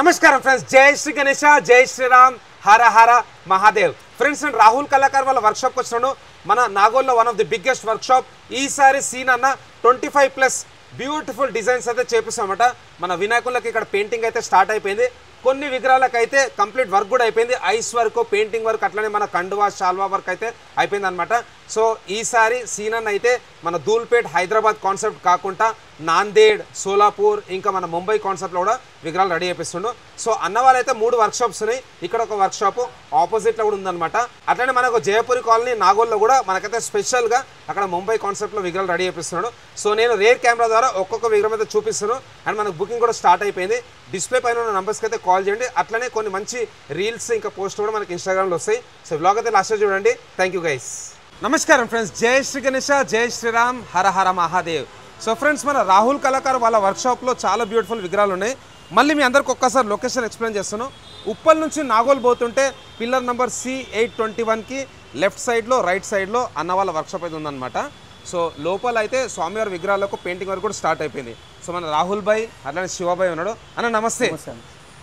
నమస్కారం ఫ్రెండ్స్, జై శ్రీ గణేశ, జై శ్రీరామ్, హర హర మహాదేవ్. ఫ్రెండ్స్, నేను రాహుల్ కళాకార్ వాళ్ళ వర్క్షాప్కి వచ్చినాను. మన నాగోల్లో one of the biggest workshop. ఈసారి సీన్ అన్న 25+ బ్యూటిఫుల్ డిజైన్స్ అయితే చేపిస్తామట. మన వినాయకులకి ఇక్కడ పెయింటింగ్ అయితే స్టార్ట్ అయిపోయింది. కొన్ని విగ్రహాలకు అయితే కంప్లీట్ వర్క్ కూడా అయిపోయింది. ఐస్ వర్క్, పెయింటింగ్ వర్క్, అట్లనే మన కండువా షాల్వా వర్క్ అయితే అయిపోయింది అనమాట. సో ఈసారి సీనన్ అయితే మన ధూల్పేట్ హైదరాబాద్ కాన్సెప్ట్ కాకుండా నాందేడ్, సోలాపూర్, ఇంకా మన ముంబై కాన్సెప్ట్లో కూడా విగ్రహాలు రెడీ చేపిస్తుండు. సో అన్న వాళ్ళైతే 3 వర్క్షాప్స్ ఉన్నాయి. ఇక్కడ ఒక వర్క్షాప్ ఆపోజిట్లో కూడా ఉందన్నమాట. అట్లనే మనకు జయపురి కాలనీ నాగోల్లో కూడా మనకైతే స్పెషల్గా అక్కడ ముంబై కాన్సెప్ట్లో విగ్రహాలు రెడీ చేపిస్తున్నాడు. సో నేను రేర్ కెమెరా ద్వారా ఒక్కొక్క విగ్రహం అయితే చూపిస్తున్నాను. అండ్ మనకు బుకింగ్ కూడా స్టార్ట్ అయిపోయింది. డిస్ప్లే పైన ఉన్న నంబర్స్కి అయితే కాల్ చేయండి. అట్లనే కొన్ని మంచి రీల్స్ ఇంకా పోస్ట్ కూడా మనకి ఇన్స్టాగ్రామ్లో వస్తాయి. సో వ్లాగ్ అయితే లాస్ట్ చూడండి. Thank you guys. నమస్కారం ఫ్రెండ్స్, జై శ్రీ గణేశ, జై శ్రీరామ్, హర హర మహాదేవ్. సో ఫ్రెండ్స్, మన రాహుల్ కళాకార్ వాళ్ళ వర్క్షాప్లో చాలా బ్యూటిఫుల్ విగ్రహాలు ఉన్నాయి. మళ్ళీ మీ అందరికి ఒక్కసారి లొకేషన్ ఎక్స్ప్లెయిన్ చేస్తాను. ఉప్పల్ నుంచి నాగోల్ పోతుంటే పిల్లర్ నెంబర్ C821కి లెఫ్ట్ సైడ్లో, రైట్ సైడ్లో అన్న వాళ్ళ వర్క్షాప్ అయితే ఉందన్నమాట. సో లోపల అయితే స్వామివారి విగ్రహాలకు పెయింటింగ్ వర్క్ కూడా స్టార్ట్ అయిపోయింది. సో మన రాహుల్ భాయ్ అట్లానే శివభాయ్ ఉన్నాడు. అన్న నమస్తే.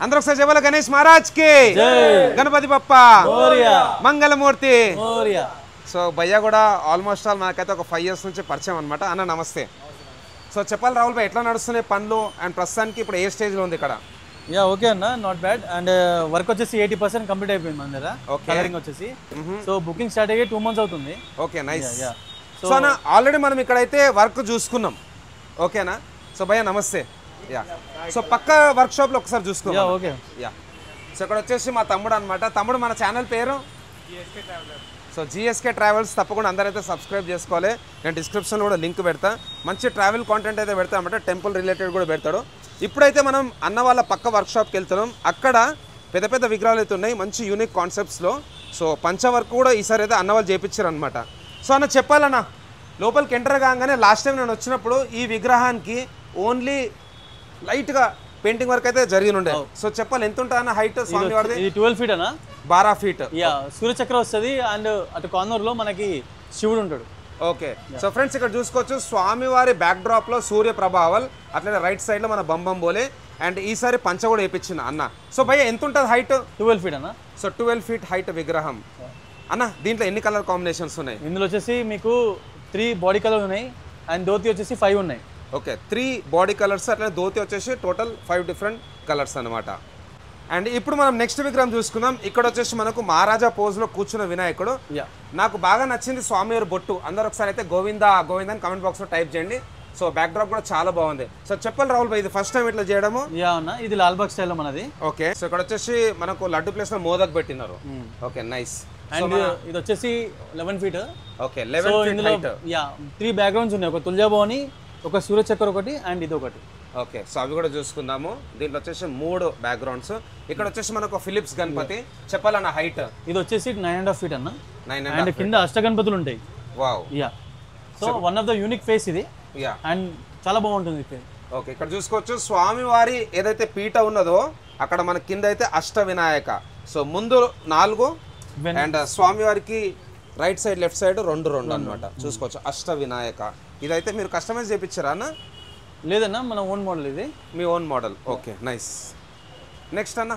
అందరూ ఒకసారి చెప్పాలి, గణేష్ మహారాజ్ కి, గణపతి బప్ప, మంగళమూర్తి. సో భయ్య కూడా ఆల్మోస్ట్ ఆల్ మనకైతే ఒక 5 years నుంచి పరిచయం అనమాట. అన్న నమస్తే. సో చెప్పాలి రాహుల్ భాయ్, ఎట్లా నడుస్తున్నాయి పనులు అండ్ ప్రస్తుతానికి ఇప్పుడు ఏ స్టేజ్లో ఉంది ఇక్కడ? యా ఓకే అన్న, నాట్ బ్యాడ్. అండ్ వర్క్ వచ్చేసి 80% కంప్లీట్ అయిపోయింది మన దగ్గర. కలరింగ్ వచ్చేసి సో బుకింగ్ స్టార్ట్ అయ్యి 2 months అవుతుంది. Okay, nice. సో అన్న ఆల్రెడీ మనం ఇక్కడైతే వర్క్ చూసుకున్నాం, ఓకేనా? సో భయ్య నమస్తే. యా, సో పక్క వర్క్షాప్లో ఒకసారి చూసుకున్నాం. ఓకే. యా, సో ఇక్కడ వచ్చేసి మా తమ్ముడు అనమాట. తమ్ముడు, మన ఛానల్ పేరు సో GSK ట్రావెల్స్. తప్పకుండా అందరైతే సబ్స్క్రైబ్ చేసుకోవాలి. నేను డిస్క్రిప్షన్లో కూడా లింక్ పెడతా. మంచి ట్రావెల్ కాంటెంట్ అయితే పెడతా అనమాట. టెంపుల్ రిలేటెడ్ కూడా పెడతాడు. ఇప్పుడైతే మనం అన్న వాళ్ళ పక్క వర్క్షాప్కి వెళ్తున్నాం. అక్కడ పెద్ద పెద్ద విగ్రహాలు అయితే ఉన్నాయి, మంచి యూనిక్ కాన్సెప్ట్స్లో. సో పంచ వర్క్ కూడా ఈసారి అయితే అన్న వాళ్ళు చేయించారు అనమాట. సో అన్న చెప్పాలన్నా, లోపలికి ఎంటర్ కాగానే లాస్ట్ టైం నేను వచ్చినప్పుడు ఈ విగ్రహానికి ఓన్లీ లైట్గా పెయింటింగ్ వర్క్ అయితే జరిగి ఉండే. సో చెప్పాలి, ఎంత ఉంటుంది అన్న హైట్ స్వామి వారిది? 12 feet అన్న. 12 feet. యా, సూర్యచక్ర వస్తుంది. అండ్ అటు కార్నర్ లో మనకి శివుడు ఉంటాడు. ఓకే. సో ఫ్రెండ్స్, ఇక్కడ చూసుకోవచ్చు స్వామివారి బ్యాక్ డ్రాప్ లో సూర్య ప్రభావల్, అట్లనే రైట్ సైడ్ లో మన బంబం బోలే. అండ్ ఈసారి పంచ కూడా వేయించిన అన్న. సో భయ్య ఎంత ఉంటుంది హైట్? 12 feet అన్న. సో 12 feet హైట్ విగ్రహం అన్న. దీంట్లో ఎన్ని కలర్ కాంబినేషన్స్ ఉన్నాయి? ఇందులో వచ్చేసి మీకు 3 బాడీ కలర్స్ ఉన్నాయి. అండ్ ధోతి వచ్చేసి 5 ఉన్నాయి. ఓకే, 3 బాడీ కలర్స్, అట్లనే ధోతి వచ్చేసి టోటల్ 5 different కలర్స్ అనమాట. అండ్ ఇప్పుడు మనం నెక్స్ట్ విగ్రహం చూసుకుందాం. ఇక్కడ వచ్చేసి మనకు మహారాజా పోజ్లో కూర్చున్న వినాయకుడు. నాకు బాగా నచ్చింది స్వామివారి బొట్టు. అందరూ ఒకసారి అయితే గోవిందా గోవిందా అని కమెంట్ బాక్స్లో టైప్ చేయండి. సో బ్యాక్ డ్రాప్ కూడా చాలా బాగుంది. సో చెప్పాలి రాహుల్ భాయ్, ఇది ఫస్ట్ టైం ఇట్లా చేయడము? యా అన్న, ఇది లాల్బాగ్ స్టైల్ మనది. ఓకే. సో ఇక్కడ వచ్చేసి మనకు లడ్డు ప్లేస్ లో మోదక్ పెట్టినారు. Okay, nice. అండ్ ఇది వచ్చేసి 11 feet. Okay, 11 feet height. Yeah, 3 backgrounds ఉన్నాయి. ఒక తుల్జాభవాని, ఒక సూర్యచక్ర ఒకటి, అండ్ ఇది ఒకటి. ఓకే, సో అవి కూడా చూసుకుందాము. దీంట్లో వచ్చేసి 3 బ్యాక్గ్రౌండ్స్. ఇక్కడ వచ్చేసి మనకు ఫిలిప్స్ గణపతి. చెప్పాలన్న హైట్ ఇది వచ్చేసి 9.5 feet అన్న. 9.5. అండ్ కింద అష్టగణపతులు ఉంటాయి. Wow. Yeah, so one of the unique face ఇది. యా, అండ్ చాలా బాగుంటుంది. ఓకే, ఇక్కడ చూసుకోవచ్చు స్వామివారి ఏదైతే పీఠ ఉన్నదో అక్కడ మన కింద అయితే అష్ట వినాయక. సో ముందు 4 అండ్ స్వామివారికి రైట్ సైడ్, లెఫ్ట్ సైడ్ 2 అనమాట. చూసుకోవచ్చు అష్ట వినాయక. ఇదైతే మీరు కస్టమైజ్ చేయించారా అన్న? లేదన్నా, మన ఓన్ మోడల్ ఇది. మీ own model. Okay, nice. Next అన్న,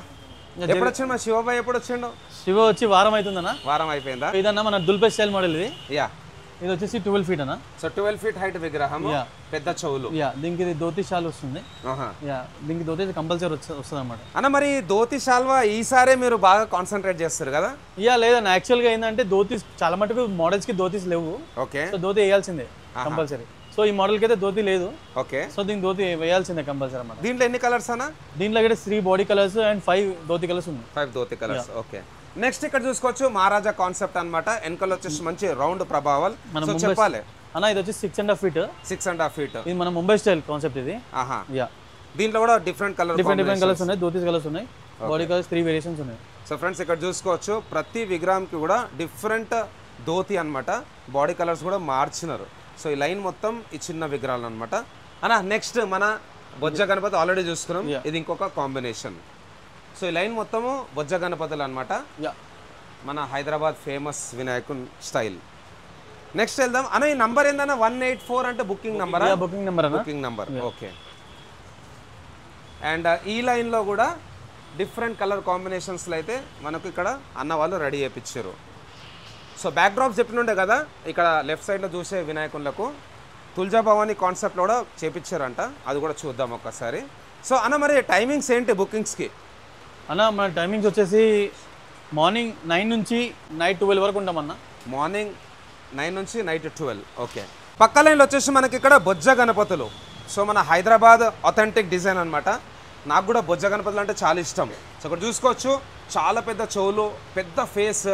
ఎప్పుడు వచ్చిండు మా శివబాయ్? ఎప్పుడు వచ్చిండు? శివ వచ్చి వారం అవుతుందన్న. వారం అయిపోయిందా? ఇదన్నా మన దుల్పేట్ స్టైల్ మోడల్ ఇది. యా, ఇది వచ్చేసి 12 feet అన్న. సో 12 feet హైట్ విగ్రహం, పెద్ద చెవులు. యా, దీనికి ఇది ధోతి షాల్ వస్తుంది. యా, దీనికి ధోతి కంపల్సరీ వస్తుంది అనమాట. అన్న మరి ధోతి షాల్వా ఈసారే మీరు బాగా కాన్సన్ట్రేట్ చేస్తారు కదా? యా, లేదన్న, యాక్చువల్గా ఏంటంటే ధోతీస్ చాలా మటుకు మోడల్స్ కి ధోతీస్ లేవు. ఓకే. సో ధోతి వేయాల్సిందే కంపల్సరీ. సో ఈ మోడల్ కి అయితే ధోతి లేదు. ఓకే. సో దీనికి ధోతి వేయాల్సిందే కంపల్సరీ అన్నమాట. దీంట్లో ఎన్ని కలర్స్ అన్న? దీంట్లో అయితే 3 body colours and 5 dhoti colours ఉన్నాయి. 5 ధోతి కలర్స్. ఓకే. నెక్స్ట్ ఇక్కడ చూసుకోవచ్చు మహారాజా కాన్సెప్ట్ అనమాట. వెనకాల వచ్చేసి మంచి రౌండ్ ప్రభావాలు. సో చెప్పాలి అన్న, ఇది వచ్చి 6.5 feet. 6.5 feet. ఇది మన ముంబై స్టైల్ కాన్సెప్ట్ ఇది. ఆహా. యా, దీంట్లో కూడా డిఫరెంట్ కలర్స్ ఉన్నాయి. ధోతీస్ కలర్స్ ఉన్నాయి. బాడీ కలర్స్ 3 వేరియేషన్స్ ఉన్నాయి. సో ఫ్రెండ్స్, ఇక్కడ చూసుకోవచ్చు ప్రతి విగ్రహంకి కూడా డిఫరెంట్ ధోతి అనమాట. బాడీ కలర్స్ కూడా మార్చినారు. సో ఈ లైన్ మొత్తం ఈ చిన్న విగ్రహాలు అనమాట. అన్న నెక్స్ట్ మన బొజ్జ గణపతి ఆల్రెడీ చూసుకున్నాం. ఇది ఇంకొక కాంబినేషన్. సో ఈ లైన్ మొత్తము బొజ్జ గణపతులు అనమాట. మన హైదరాబాద్ ఫేమస్ వినాయకున్ స్టైల్. నెక్స్ట్ వెళ్దాం అన్న. ఈ నంబర్ ఏందన్న? 184 అంటే booking number. Booking number. Booking number. Okay. And ఈ లైన్లో కూడా డిఫరెంట్ కలర్ కాంబినేషన్స్లో అయితే మనకు ఇక్కడ అన్న వాళ్ళు రెడీ చేయించారు. సో బ్యాక్ డ్రాప్ చెప్పినుండే కదా, ఇక్కడ లెఫ్ట్ సైడ్లో చూసే వినాయకులకు తుల్జా భవానీ కాన్సెప్ట్లో కూడా చేపించారంట, అది కూడా చూద్దాం ఒక్కసారి. సో అన్న మరి టైమింగ్స్ ఏంటి బుకింగ్స్కి? అన్న మన టైమింగ్స్ వచ్చేసి మార్నింగ్ 9 నుంచి నైట్ 12 వరకు ఉంటామన్న. మార్నింగ్ 9 నుంచి నైట్ 12. ఓకే. పక్క లైన్లో వచ్చేసి మనకి ఇక్కడ బొజ్జ గణపతులు. సో మన హైదరాబాద్ అథెంటిక్ డిజైన్ అనమాట. నాకు కూడా బొజ్జ గణపతులు అంటే చాలా ఇష్టం. సో ఇక్కడ చూసుకోవచ్చు, చాలా పెద్ద చెవులు, పెద్ద ఫేస్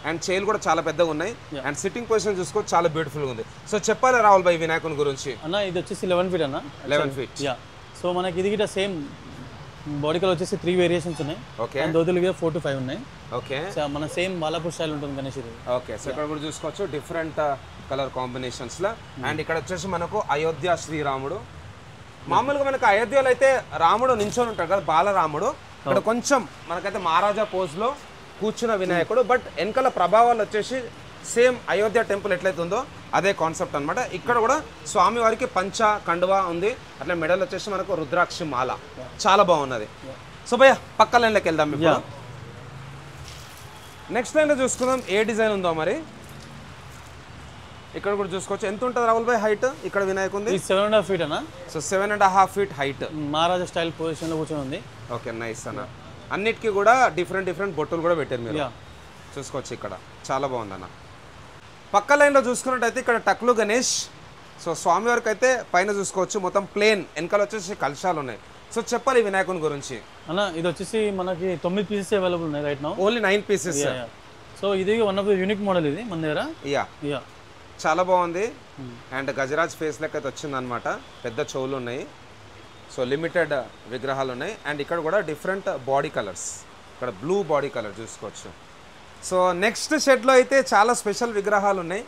అండ్ చేలు కూడా చాలా పెద్దగా ఉన్నాయి. అండ్ సిట్టింగ్ పొజిషన్ చూసుకోవచ్చు, చాలా బ్యూటిఫుల్గా ఉంది. సో చెప్పాలి రాహుల్ భాయ్ వినాయకుని గురించి. అన్న ఇది వచ్చేసి 11 ఫీట్ అన్న. 11 ఫీట్. యా. సో మనకి ఇది గిట్ట సేమ్ బాడీ కలర్ వచ్చేసి 3 వేరియేషన్స్ ఉన్నాయి. ఓకే. అండ్ దోతులు కూడా 4 to 5 ఉన్నాయి. ఓకే. సో మన సేమ్ బాలాపూర్ స్టైల్ ఉంటుంది గణేష్ ఇది. ఓకే. సో ఇక్కడ కూడా చూసుకోవచ్చు డిఫరెంట్ కలర్ కాంబినేషన్స్లో. అండ్ ఇక్కడ వచ్చేసి మనకు అయోధ్య శ్రీరాముడు. మామూలుగా మనకు అయోధ్యలో అయితే రాముడు నించొని ఉంటాడు కదా, బాలరాముడు. ఇక్కడ కొంచెం మనకైతే మహారాజా పోజ్లో కూర్చున్న వినాయకుడు. బట్ వెనకాల ప్రభావాలు వచ్చేసి సేమ్ అయోధ్య టెంపుల్ ఎట్లయితే ఉందో అదే కాన్సెప్ట్ అనమాట. ఇక్కడ కూడా స్వామివారికి పంచ కండువా ఉంది, అట్లా మెడల్ వచ్చేసి మనకు రుద్రాక్షి మాల, చాలా బాగున్నది. సో భయ్య పక్క లైన్లోకి వెళ్దాం ఇప్పుడు. నెక్స్ట్ లైన్లో చూసుకుందాం ఏ డిజైన్ ఉందో మరి. ఇక్కడ కూడా చూసుకోవచ్చు. ఎంత ఉంటుంది రాహుల్ భాయ్ హైట్ ఇక్కడ వినాయకుంది? 7.5 feet అన్న. So 7.5 feet height. Maharaja style పొజిషన్లో కూర్చొని ఉంది. ఓకే, నైస్ అన్న. అన్నిటికీ కూడా డిఫరెంట్ బొట్టులు కూడా పెట్టారు మీరు, చూసుకోవచ్చు. ఇక్కడ చాలా బాగుందన్న. పక్క లైన్లో చూసుకున్నట్టయితే ఇక్కడ టక్లు గణేష్. సో స్వామివారికి అయితే పైన చూసుకోవచ్చు మొత్తం ప్లేన్, వెనకాల వచ్చేసి కలశాలు ఉన్నాయి. సో చెప్పాలి వినాయకుని గురించి. అన్న ఇది వచ్చేసి మనకి 9 pieces అవైలబుల్ ఉన్నాయి right now. Only 9 pieces. So ఇది one of the unique model ఇది మన దగ్గర. యా చాలా బాగుంది. అండ్ గజరాజ్ ఫేస్ లెక్క అయితే వచ్చిందనమాట, పెద్ద చెవులు ఉన్నాయి. సో లిమిటెడ్ విగ్రహాలు ఉన్నాయి. అండ్ ఇక్కడ కూడా డిఫరెంట్ బాడీ కలర్స్, ఇక్కడ బ్లూ బాడీ కలర్ చూసుకోవచ్చు. సో నెక్స్ట్ షెడ్లో అయితే చాలా స్పెషల్ విగ్రహాలు ఉన్నాయి,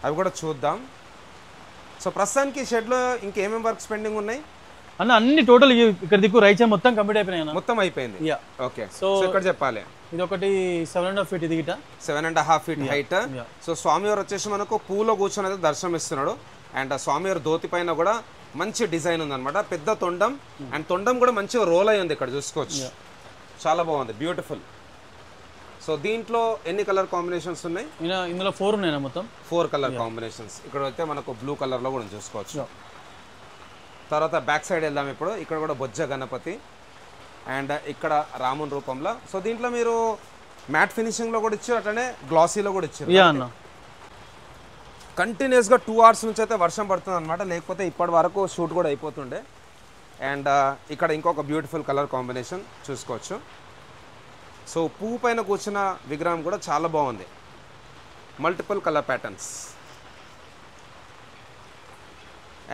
అవి కూడా చూద్దాం. సో ప్రస్తుతానికి షెడ్లో ఇంకేమేమి వర్క్స్ పెండింగ్ ఉన్నాయి అన్న? అన్ని టోటల్ ఇక్కడ దిక్కు రైట్ సైడ్ మొత్తం కంప్లీట్ అయిపోయినాయి అన్న. మొత్తం అయిపోయింది. ఓకే. సో ఇక్కడ చెప్పాలి ఇది ఒకటి 7.5 feet ఇది గిట. 7.5 feet హైట్. సో స్వామివారు వచ్చేసి మనకు పూలో కూర్చొని అయితే దర్శనం ఇస్తున్నాడు. అండ్ స్వామివారి ధోతి పైన కూడా మంచి డిజైన్ ఉందన్నమాట, పెద్ద తొండం. అండ్ తొండం కూడా మంచిగా రోల్ అయ్యి ఉంది, ఇక్కడ చూసుకోవచ్చు. చాలా బాగుంది, బ్యూటిఫుల్. సో దీంట్లో ఎన్ని కలర్ కాంబినేషన్స్ ఉన్నాయి? ఇందులో 4 ఉన్నాయి మొత్తం. 4 కలర్ కాంబినేషన్స్. ఇక్కడ అయితే మనకు బ్లూ కలర్లో కూడా చూసుకోవచ్చు. తర్వాత బ్యాక్ సైడ్ వెళ్దాం ఇప్పుడు. ఇక్కడ కూడా బొజ్జ గణపతి అండ్ ఇక్కడ రాముని రూపంలో. సో దీంట్లో మీరు మ్యాట్ ఫినిషింగ్లో కూడా ఇచ్చారు, అట్లనే గ్లాసీలో కూడా ఇచ్చారు. కంటిన్యూస్గా 2 hours నుంచి అయితే వర్షం పడుతుంది అనమాట, లేకపోతే ఇప్పటి వరకు షూట్ కూడా అయిపోతుండే. అండ్ ఇక్కడ ఇంకొక బ్యూటిఫుల్ కలర్ కాంబినేషన్ చూసుకోవచ్చు. సో పువ్వు పైన కూర్చున్న విగ్రహం కూడా చాలా బాగుంది, మల్టిపుల్ కలర్ ప్యాటర్న్స్.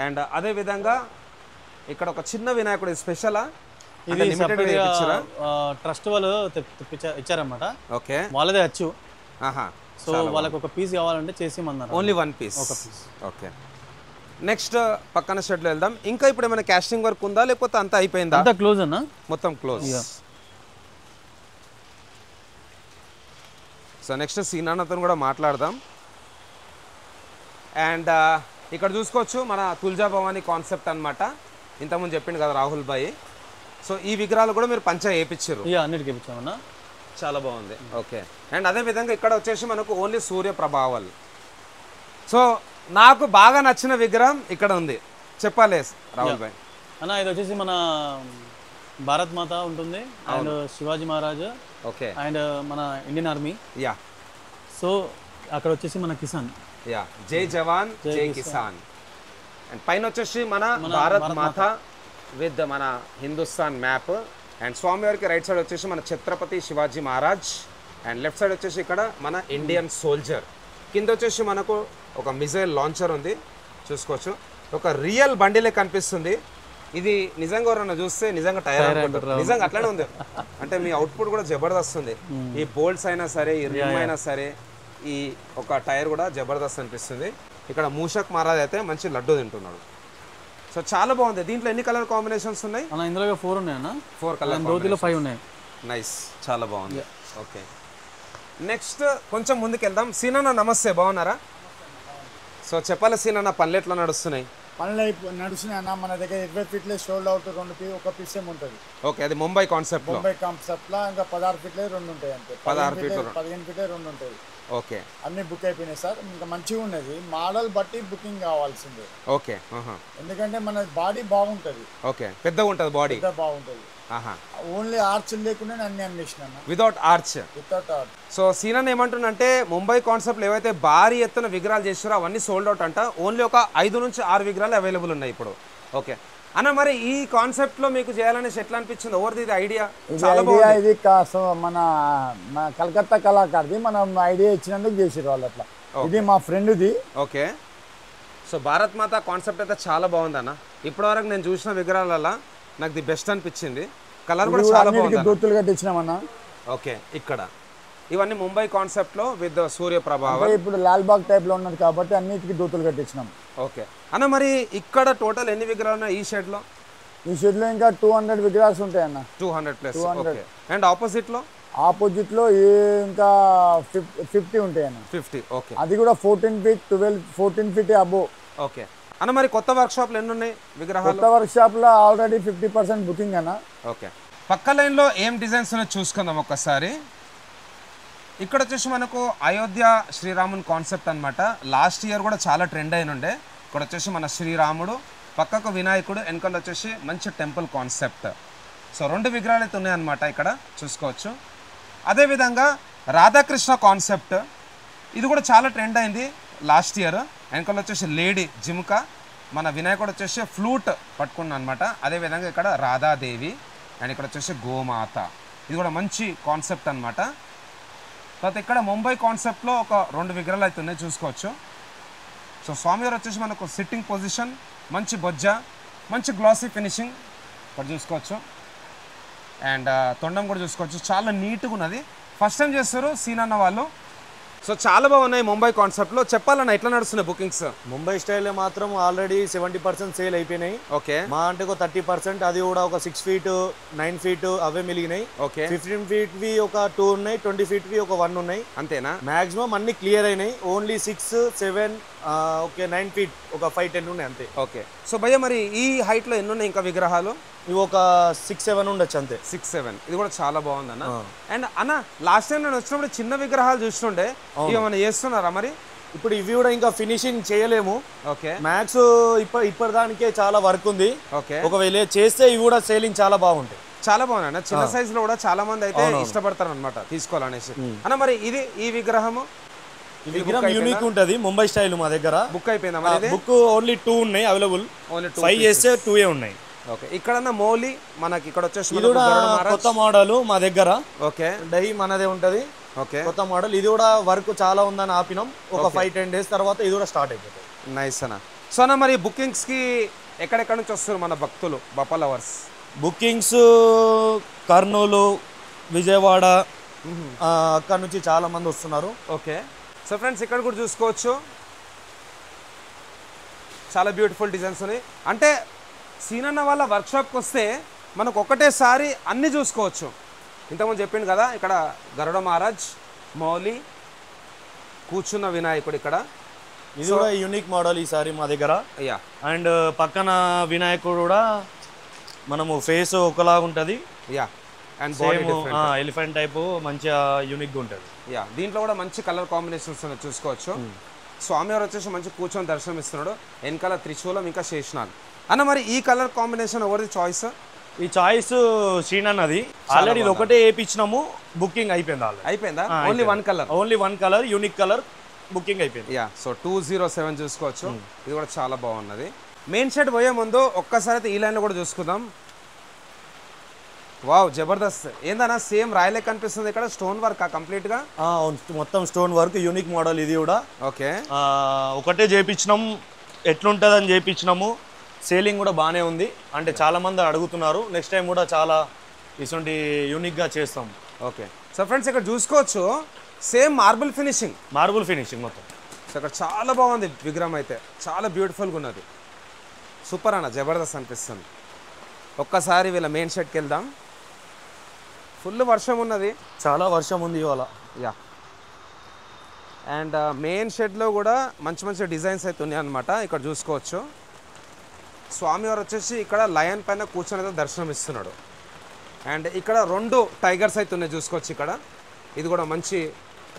అండ్ అదేవిధంగా ఇక్కడ ఒక చిన్న వినాయకుడు స్పెషలా, ఇది ట్రస్ట్ వాళ్ళు ఇచ్చారన్నమాట. ఓకే, వాళ్ళదే వచ్చు. సో వాళ్ళకి ఒక పీస్ కావాలంటే చేసి మన్నారు. Only 1 piece. ఓకే. నెక్స్ట్ పక్కన షెడ్లో వెళ్దాం. ఇంకా ఇప్పుడు ఏమైనా కాస్టింగ్ వర్క్ ఉందా లేకపోతే అంతా అయిపోయిందా? అంతా క్లోజ్ అన్న, మొత్తం క్లోజ్. సో నెక్స్ట్ సీనాన్నతో కూడా మాట్లాడదాం. అండ్ ఇక్కడ చూసుకోవచ్చు మన తుల్జా భవానీ కాన్సెప్ట్ అనమాట, ఇంతకుముందు చెప్పిండు కదా రాహుల్ భాయ్. సో ఈ విగ్రహాలు కూడా మీరు పంచ వేయించారు? అన్నిటికీ వేయించామన్నా, చాలా బాగుంది. ఓకే. అండ్ అదేవిధంగా ఇక్కడ వచ్చేసి మనకు ఓన్లీ సూర్య ప్రభావాలు. సో నాకు బాగా నచ్చిన విగ్రహం ఇక్కడ ఉంది, చెప్పాలి రాహుల్ భాయ్. అన్న ఇది వచ్చేసి మన భారత్ మాత ఉంటుంది and Shivaji Maharaj. Okay. And మన ఇండియన్ ఆర్మీ. సో అక్కడ వచ్చేసి మన కిసాన్. జై జవాన్ జై కిసాన్. అండ్ పైన వచ్చేసి మన భారత్ మాత విత్ మన హిందుస్థాన్ మ్యాప్. అండ్ స్వామివారికి రైట్ సైడ్ వచ్చేసి మన Chhatrapati Shivaji Maharaj. And left side వచ్చేసి ఇక్కడ మన ఇండియన్ సోల్జర్. కింద వచ్చేసి మనకు ఒక మిజైల్ లాంచర్ ఉంది, చూసుకోవచ్చు. ఒక రియల్ బండిలే కనిపిస్తుంది. ఇది నిజంగా ఎవరన్నా చూస్తే నిజంగా టైర్ అనుకుంటారు, నిజంగా అట్లానే ఉంది. అంటే మీ అవుట్పుట్ కూడా జబర్దస్త్ ఉంది. ఈ బోల్ట్స్ అయినా సరే, ఈ రిమ్ అయినా సరే, ఈ ఒక టైర్ కూడా జబర్దస్త్ అనిపిస్తుంది. ఇక్కడ మూషక్ మహారాజ్ అయితే మంచి లడ్డు తింటున్నాడు. సో చాలా బాగుంది. దీంట్లో ఎన్ని కలర్ కాంబినేషన్స్ ఉన్నాయి? ఇందులో 4 ఉన్నాయి అన్న. 4 కలర్, 5 ఉన్నాయి. నైస్, చాలా బాగుంది. ఓకే. నెక్స్ట్ కొంచెం ముందుకు వెళ్దాం. సీనన్న నమస్తే, బాగున్నారా? సో చెప్పాలి సీనన్న, పనులు ఎట్లా నడుస్తున్నాయి? పనులు నడుస్తున్నాయి అన్న. మన దగ్గర 20 ఫీట్లే షోల్డ్ అవుట్ 2 ఒక పీస్ ఏమి ఉంటుంది. ఓకే, అది ముంబై కాన్సెప్ట్ లో. ముంబై కాన్సెప్ట్ లా ఇంకా 16 ఫీట్లే 2 ఉంటాయి అంతే. 15 ఫీట్లే 2 ఉంటాయి. ఓకే, అన్ని బుక్ అయిపోయినాయి సార్. ఇంకా మంచిగా ఉన్నది. మోడల్ బట్టి బుకింగ్ కావాల్సిందే. ఓకే, ఎందుకంటే మన బాడీ బాగుంటుంది. ఓకే, పెద్దగా ఉంటుంది బాడీ, బాగుంటుంది. ఓన్లీ ఆర్చ్ లేకుండా అన్ని అన్వేషణ వితౌట్ ఆర్చ్. సో సీనన్ ఏమంటుందంటే ముంబై కాన్సెప్ట్ ఏవైతే భారీ ఎత్తున విగ్రహాలు చేస్తారో అవన్నీ సోల్డ్ అవుట్ అంట. ఓన్లీ ఒక 5 నుంచి 6 విగ్రహాలు అవైలబుల్ ఉన్నాయి ఇప్పుడు. ఓకే అన్న, మరి ఈ కాన్సెప్ట్ లో మీకు చేయాలనేసి ఎట్లా అనిపించింది? ఎవరిది ఇది ఐడియా? ఇది మన కలకత్తా కళాకారుది. మనం ఐడియా ఇచ్చినందుకు చేసారు వాళ్ళు అట్లా. ఇది మా ఫ్రెండ్ది. ఓకే, సో భారత్ మాత కాన్సెప్ట్ అయితే చాలా బాగుంది అన్న. ఇప్పటివరకు నేను చూసిన విగ్రహాలలో నాకు ది బెస్ట్ అనిపించింది. కలర్ కూడా చాలా బాగుంది. దూతులు కట్టించినామన్నా. ఓకే, ఇక్కడ ఇవన్నీ ముంబై కాన్సెప్ట్ లో విత్ సూర్య ప్రభావం. ఇప్పుడు లాల్ బాగ్ టైప్ లో ఉన్నది కాబట్టి అన్నిటికీ దూతులు కట్టించినాం. ఓకే అన్న, మరి ఇక్కడ టోటల్ ఎన్ని విగ్రహాలు ఉన్నాయి ఈ షెడ్ లో? ఈ షెడ్ లో ఇంకా 200 విగ్రహాలు ఉంటాయి అన్న. 200 ప్లస్. ఓకే, అండ్ ఆపోజిట్ లో? ఆపోజిట్ లో ఇంకా 50 ఉంటాయి అన్న. 50. ఓకే, అది కూడా 14 ఫీట్ 14 ఫీట్ అబోవ్. ఓకే అన్న, మరి కొత్త వర్క్ షాప్ లో ఎన్ని ఉన్నాయి విగ్రహాలు? కొత్త వర్క్ షాప్ లో ఆల్రెడీ 50% బుకింగ్ అన్న. ఓకే, పక్క లైన్ లో ఏం డిజైన్స్ ఉన్నాయో చూసుకుందాం ఒక్కసారి. ఇక్కడ వచ్చేసి మనకు అయోధ్య శ్రీరాముని కాన్సెప్ట్ అనమాట. లాస్ట్ ఇయర్ కూడా చాలా ట్రెండ్ అయిన ఉండే. ఇక్కడ వచ్చేసి మన శ్రీరాముడు, పక్కకు వినాయకుడు, వెనకాల వచ్చేసి మంచి టెంపుల్ కాన్సెప్ట్. సో 2 విగ్రహాలు అయితే ఉన్నాయన్నమాట ఇక్కడ చూసుకోవచ్చు. అదేవిధంగా రాధాకృష్ణ కాన్సెప్ట్, ఇది కూడా చాలా ట్రెండ్ అయింది లాస్ట్ ఇయర్. వెనకాల వచ్చేసి లేడీ జిమ్కా, మన వినాయకుడు వచ్చేసి ఫ్లూట్ పట్టుకున్నాను అనమాట. అదేవిధంగా ఇక్కడ రాధాదేవి అండ్ ఇక్కడ వచ్చేసి గోమాత, ఇది కూడా మంచి కాన్సెప్ట్ అనమాట. తర్వాత ఇక్కడ ముంబై కాన్సెప్ట్లో ఒక 2 విగ్రహాలు అయితే ఉన్నాయి చూసుకోవచ్చు. సో స్వామివారు వచ్చేసి మనకు సిట్టింగ్ పొజిషన్, మంచి బొజ్జ, మంచి గ్లాసీ ఫినిషింగ్ ఇక్కడ చూసుకోవచ్చు. అండ్ తొండం కూడా చూసుకోవచ్చు, చాలా నీట్గా ఉన్నది. ఫస్ట్ టైం చేస్తారు సీనన్న వాళ్ళు. సో చాలా బాగున్నాయి ముంబై కాన్సెప్ట్లో. చెప్పాలన్నా ఎట్లా నడుస్తున్నాయి బుకింగ్స్? ముంబై స్టైల్లో మాత్రం ఆల్రెడీ 70% సేల్ అయిపోయినాయి. ఓకే, మా అంటే ఒక 30%, అది కూడా ఒక 6 ఫీట్ 9 ఫీట్ అవే మిలిగినాయి. ఓకే, 15 ఫీట్వి ఒక 2 ఉన్నాయి, 20 ఫీట్వి ఒక 1 ఉన్నాయి. అంతేనా? మాక్సిమం అన్ని క్లియర్ అయినాయి. ఓన్లీ 6, 7, ఓకే 9 ఫీట్ ఒక 5, 10 ఉన్నాయి అంతే. ఓకే, సో భయ్య మరి ఈ హైట్లో ఎన్ని ఉన్నాయి ఇంకా విగ్రహాలు? ఇవి ఒక 6, 7 ఉండొచ్చు అంతే. 6, 7. ఇది కూడా చాలా బాగుంది అన్న. అండ్ అన్న లాస్ట్ టైం నేను వచ్చినప్పుడు చిన్న విగ్రహాలు చూస్తుండే, ఇవి ఏమైనా చేస్తున్నారా మరి? ఇప్పుడు ఇవి కూడా ఇంకా ఫినిషింగ్ చేయలేము. ఓకే, మ్యాక్స్ ఇప్పటిదానికే చాలా వర్క్ ఉంది. ఓకే, ఒకవేళ చేస్తే ఇవి కూడా సేలింగ్ చాలా బాగుంటాయి. చాలా బాగున్నాయి అన్న. చిన్న సైజ్ లో కూడా చాలా మంది అయితే ఇష్టపడతారు అనమాట తీసుకోవాలనేసి. అన్న మరి ఇది ఈ విగ్రహము యూనిక్ ఉంటది ముంబై స్టైల్. మా దగ్గర బుక్ అయిపోయిందా మరి? బుక్ ఓన్లీ 2 ఉన్నాయి అవైలబుల్. 5 చేస్తే 2 ఉన్నాయి. ఓకే, ఇక్కడ మౌలి మనకి ఇక్కడ వచ్చేసి ఇది కూడా కొత్త మోడల్ మా దగ్గర. ఓకే, డై మనదే ఉంటది. ఓకే, కొత్త మోడల్. ఇది కూడా వర్క్ చాలా ఉందని ఆపినాం. ఒక 5-10 డేస్ తర్వాత ఇది కూడా స్టార్ట్ అయిపోతుంది. నైస్ అన్న. సో అన్న మరి బుకింగ్స్ కి ఎక్కడెక్కడ నుంచి వస్తారు మన భక్తులు బప్పా లవర్స్? బుకింగ్స్ కర్నూలు, విజయవాడ అక్కడ నుంచి చాలా మంది వస్తున్నారు. ఓకే, సో ఫ్రెండ్స్ ఇక్కడ కూడా చూసుకోవచ్చు, చాలా బ్యూటిఫుల్ డిజైన్స్ ఉన్నాయి. అంటే సీనన్న వాళ్ళ వర్క్షాప్కి వస్తే మనకు ఒకటేసారి అన్నీ చూసుకోవచ్చు. ఇంతకుముందు చెప్పిండు కదా, ఇక్కడ గరుడ మహారాజ్, మౌలి, కూర్చున్న వినాయకుడు ఇక్కడ. ఇది కూడా యూనిక్ మోడల్ ఈసారి మా దగ్గర. యా, అండ్ పక్కన వినాయకుడు కూడా మనము ఫేస్ ఒకలాగా ఉంటుంది. Yeah, and body elephant type మంచిగా యూనిక్గా ఉంటుంది. యా, దీంట్లో కూడా మంచి కలర్ కాంబినేషన్స్ ఉన్నాయి చూసుకోవచ్చు. స్వామివారు వచ్చేసి మంచి కూర్చొని దర్శనం ఇస్తున్నాడు. వెనకాల త్రిశూలం ఇంకా శేషనాగ్. అన్న మరి ఈ కలర్ కాంబినేషన్ ఎవరిది చాయిస్? ఈ చాయిస్ శ్రీనన్నది. ఆల్రెడీ ఇది ఒకటే వేయించినాము, బుకింగ్ అయిపోయింది. అయిపోయిందా? Only 1 colour. Only 1 colour unique colour booking అయిపోయింది. యా, సో 207 చూసుకోవచ్చు. ఇది కూడా చాలా బాగున్నది. మెయిన్ షెడ్ పోయే ముందు ఒక్కసారి అయితే ఈ లైన్లో కూడా చూసుకుందాం. వావ్, జబర్దస్త్. ఏందన్నా సేమ్ రాయలే కనిపిస్తుంది ఇక్కడ. స్టోన్ వర్క్ కంప్లీట్ గా మొత్తం స్టోన్ వర్క్, యూనిక్ మోడల్ ఇది కూడా. ఓకే, ఒకటే చేయించినాం, ఎట్లుంటుంది అని చేయించినాము. సేలింగ్ కూడా బాగానే ఉంది. అంటే చాలా మంది అడుగుతున్నారు. నెక్స్ట్ టైం కూడా చాలా ఇటువంటి యూనిక్ గా చేస్తాం. ఓకే, సో ఫ్రెండ్స్ ఇక్కడ చూసుకోవచ్చు same marble finishing. Marble finishing మొత్తం. సో ఇక్కడ చాలా బాగుంది విగ్రహం అయితే, చాలా బ్యూటిఫుల్గా ఉన్నది. సూపర్ అన్న, జబర్దస్త్ అనిపిస్తుంది. ఒక్కసారి వీళ్ళ మెయిన్ షెడ్కి వెళ్దాం. ఫుల్ వర్షం ఉన్నది, చాలా వర్షం ఉంది ఇవాళ. యా, అండ్ మెయిన్ షెడ్లో కూడా మంచి మంచి డిజైన్స్ అయితే ఉన్నాయి అనమాట. ఇక్కడ చూసుకోవచ్చు. స్వామివారు వచ్చేసి ఇక్కడ లయన్ పైన కూర్చొని అయితే దర్శనం ఇస్తున్నాడు. అండ్ ఇక్కడ 2 టైగర్స్ అయితే ఉన్నాయి చూసుకోవచ్చు ఇక్కడ. ఇది కూడా మంచి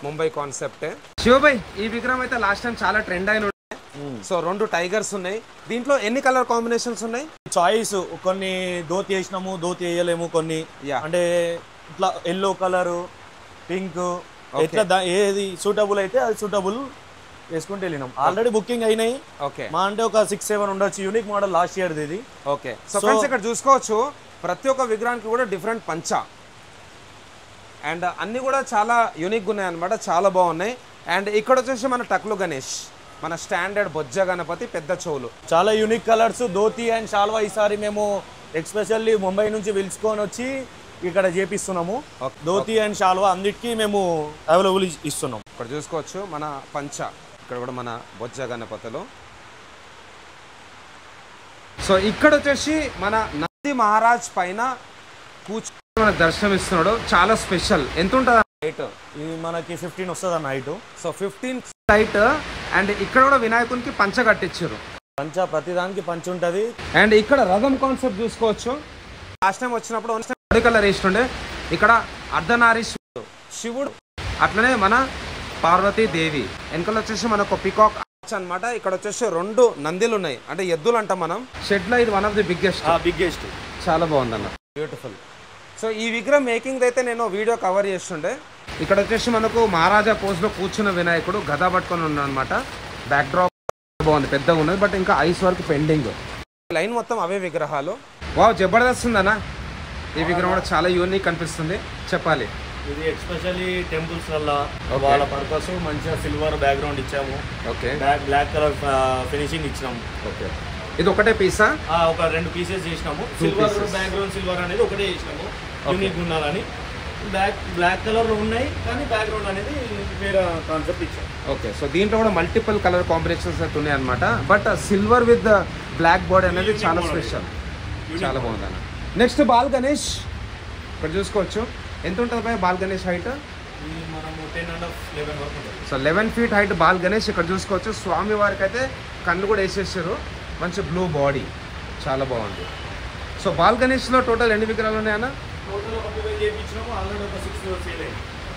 ముంబై కాన్సెప్టే. శివభాయ్ ఈ విగ్రహం అయితే లాస్ట్ టైం చాలా ట్రెండ్ అయిన. సో 2 టైగర్స్ ఉన్నాయి. దీంట్లో ఎన్ని కలర్ కాంబినేషన్స్ ఉన్నాయి? చాయిస్ కొన్ని ధోతి వేసినాము, ధోతి వేయలేము కొన్ని. అంటే ఇట్లా ఎల్లో కలరు, పింక్, ఎట్లా ఏది సూటబుల్ అయితే అది సూటబుల్ వేసుకుంటూ వెళ్ళినాం. ఆల్రెడీ బుకింగ్ అయినాయి. ఓకే, మా అంటే ఒక 6-7 ఉండొచ్చు. యూనిక్ మోడల్ లాస్ట్ ఇయర్ ఇది. ఓకే. సో ఫ్రెండ్స్ ఇక్కడ చూసుకోవచ్చు ప్రతి ఒక్క విగ్రహానికి కూడా డిఫరెంట్ పంచ అండ్ అన్నీ కూడా చాలా యూనిక్గా ఉన్నాయి అనమాట, చాలా బాగున్నాయి. అండ్ ఇక్కడ వచ్చేసి మన టక్లు గణేష్, మన స్టాండర్డ్ బొజ్జ గణపతి, పెద్ద చెవులు, చాలా యూనిక్ కలర్స్. ధోతి అండ్ షాల్వా ఈసారి మేము ఎక్స్పెషల్లీ ముంబై నుంచి పిలుచుకొని వచ్చి ఇక్కడ చేపిస్తున్నాము. ధోతి అండ్ షాల్వా అన్నిటికీ మేము అవైలబుల్ ఇస్తున్నాం. ఇక్కడ చూసుకోవచ్చు మన పంచ, ఇక్కడ కూడా మన బొజ్జ గణపతులు. సో ఇక్కడ వచ్చేసి మన నంది మహారాజ్ పైన కూర్చొని మన దర్శనం ఇస్తున్నాడు. చాలా స్పెషల్. ఎంత ఉంటుంది హైట్? ఇది మనకి 15 వస్తుంది అన్న హైట్. So 15 height. అండ్ ఇక్కడ కూడా వినాయకునికి పంచ కట్టించారు. పంచ ప్రతిదానికి పంచ ఉంటుంది. అండ్ ఇక్కడ రథం కాన్సెప్ట్ చూసుకోవచ్చు. లాస్ట్ టైం వచ్చినప్పుడు రెడ్ కలర్ వేస్తుండే. ఇక్కడ అర్ధనారీశ్వరుడు శివుడు, అట్లనే మన పార్వతీదేవి. వెనకాల వచ్చేసి మనకు పికాక్ అనమాట. ఇక్కడ వచ్చేసి 2 నందిలు ఉన్నాయి, అంటే ఎద్దులు అంటాం మనం. షెడ్ లో ఇది వన్ ఆఫ్ ది బిగ్గెస్ట్. చాలా బాగుంది అన్న, బ్యూటిఫుల్. సో ఈ విగ్రహం మేకింగ్ అయితే నేను వీడియో కవర్ చేస్తుండే. ఇక్కడ వచ్చేసి మనకు మహారాజా పోజ్ లో కూర్చున్న వినాయకుడు గద పట్టుకొని ఉన్నాడు అనమాట. బ్యాక్ డ్రాప్ బాగుంది, పెద్దగా ఉన్నది, బట్ ఇంకా ఐస్ వరకు పెండింగ్. లైన్ మొత్తం అవే విగ్రహాలు. వావ్, జబర్దస్త్ ఉందన్న. ఈ విగ్రహం కూడా చాలా యూనిక్ అనిపిస్తుంది, చెప్పాలి. ఇది ఎక్స్పెషల్లీ టెంపుల్స్ వల్ల వాళ్ళ పర్పస్ మంచిగా సిల్వర్ బ్యాక్గ్రౌండ్ ఇచ్చాము. ఓకే, బ్లాక్ కలర్ ఫినిషింగ్ ఇచ్చినాము. ఓకే, ఇది ఒకటే పీసా? ఒక 2 పీసెస్ చేసినాము. సిల్వర్ బ్యాక్గ్రౌండ్, సిల్వర్ అనేది ఒకటే చేసినాము యూనిక్ ఉండాలని. బ్లాక్ కలర్ లో ఉన్నాయి కానీ బ్యాక్గ్రౌండ్ అనేది వేరే కాన్సెప్ట్ ఇచ్చాము. ఓకే, సో దీంట్లో కూడా మల్టిపుల్ కలర్ కాంబినేషన్స్ అయితే ఉన్నాయి అనమాట. But silver with black body అనేది చాలా స్పెషల్, చాలా బాగుంది అన్న. నెక్స్ట్ బాల్ గణేష్ ఇక్కడ చూసుకోవచ్చు. ఎంత ఉంటుంది భయ బాల్ గణేష్ హైట్? మనము 10.5-11 వరకు ఉంటుంది. So 11 feet height ball Ganesh ఇక్కడ చూసుకోవచ్చు. స్వామి వారికి అయితే కళ్ళు కూడా వేసేసారు, మంచి బ్లూ బాడీ, చాలా బాగుంది. సో బాల్ గణేష్లో టోటల్ ఎన్ని విగ్రహాలు ఉన్నాయన్న? టోటల్ ఒక 12 చేయించినాము, ఆల్రెడీ ఒక 6 సేల్ అయ్యాయి.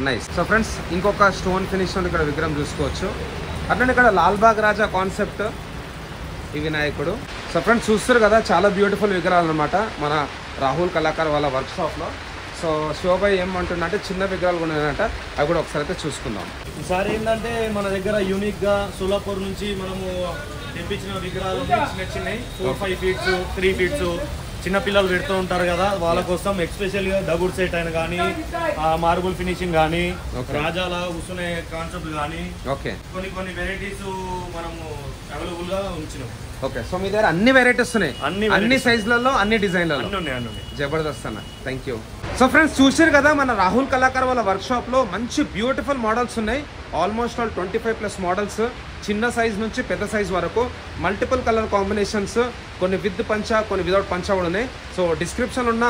నైస్. సో ఫ్రెండ్స్ ఇంకొక స్టోన్ ఫినిష్ ఇక్కడ విగ్రహం చూసుకోవచ్చు. అట్లనే ఇక్కడ లాల్బాగ్ రాజా కాన్సెప్ట్ ఈ వినాయకుడు. సో ఫ్రెండ్స్ చూస్తారు కదా, చాలా బ్యూటిఫుల్ విగ్రహాలు అనమాట మన రాహుల్ కళాకార్ వాళ్ళ వర్క్షాప్లో. సో శోభాయ్ ఏమంటుందంటే చిన్న విగ్రహాలు కూడా ఉన్నాయంట, అవి కూడా ఒకసారి అయితే చూసుకుందాం. ఈసారి ఏంటంటే మన దగ్గర యూనిక్గా సోలాపూర్ నుంచి మనము తెప్పించిన విగ్రహాలు చిన్నవి 4-5 feet 3 feet చిన్నపిల్లలు పెడుతూ ఉంటారు కదా, వాళ్ళ కోసం ఎక్స్పెషల్గా డబుల్ సెట్ అయిన కానీ మార్బుల్ ఫినిషింగ్ కానీ రాజాల కూర్చునే కాన్సెప్ట్ కానీ ఓకే కొన్ని వెరైటీస్ మనము అవైలబుల్గా ఉంచినాం. ఓకే, సో మీ దగ్గర అన్ని వెరైటీస్ ఉన్నాయి, అన్ని సైజులలో, అన్ని డిజైన్లలో. జబర్దస్త్ అన్న, థ్యాంక్ యూ. సో ఫ్రెండ్స్ చూసారు కదా, మన రాహుల్ కళాకార్ వాళ్ళ వర్క్షాప్లో మంచి బ్యూటిఫుల్ మోడల్స్ ఉన్నాయి. ఆల్మోస్ట్ ఆల్ 25+ మోడల్స్, చిన్న సైజ్ నుంచి పెద్ద సైజ్ వరకు, మల్టిపుల్ కలర్ కాంబినేషన్స్, కొన్ని విత్ పంచ, కొన్ని వితౌట్ పంచ కూడా ఉన్నాయి. సో డిస్క్రిప్షన్లో ఉన్న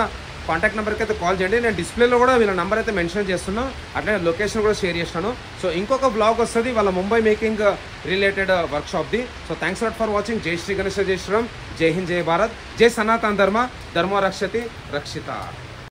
కాంటాక్ట్ నెంబర్కి అయితే కాల్ చేయండి. నేను డిస్ప్లేలో కూడా వీళ్ళ నెంబర్ అయితే మెన్షన్ చేస్తున్నాను, అట్లనే లొకేషన్ కూడా షేర్ చేస్తాను. సో ఇంకొక బ్లాగ్ వస్తుంది వాళ్ళ ముంబై మేకింగ్ రిలేటెడ్ వర్క్షాప్ది. So thanks lot for watching. జై శ్రీ గణేష్, జై శ్రీరామ్, జై హింద్, జై భారత్, జై సనాతన ధర్మ, ధర్మో రక్షతి రక్షిత.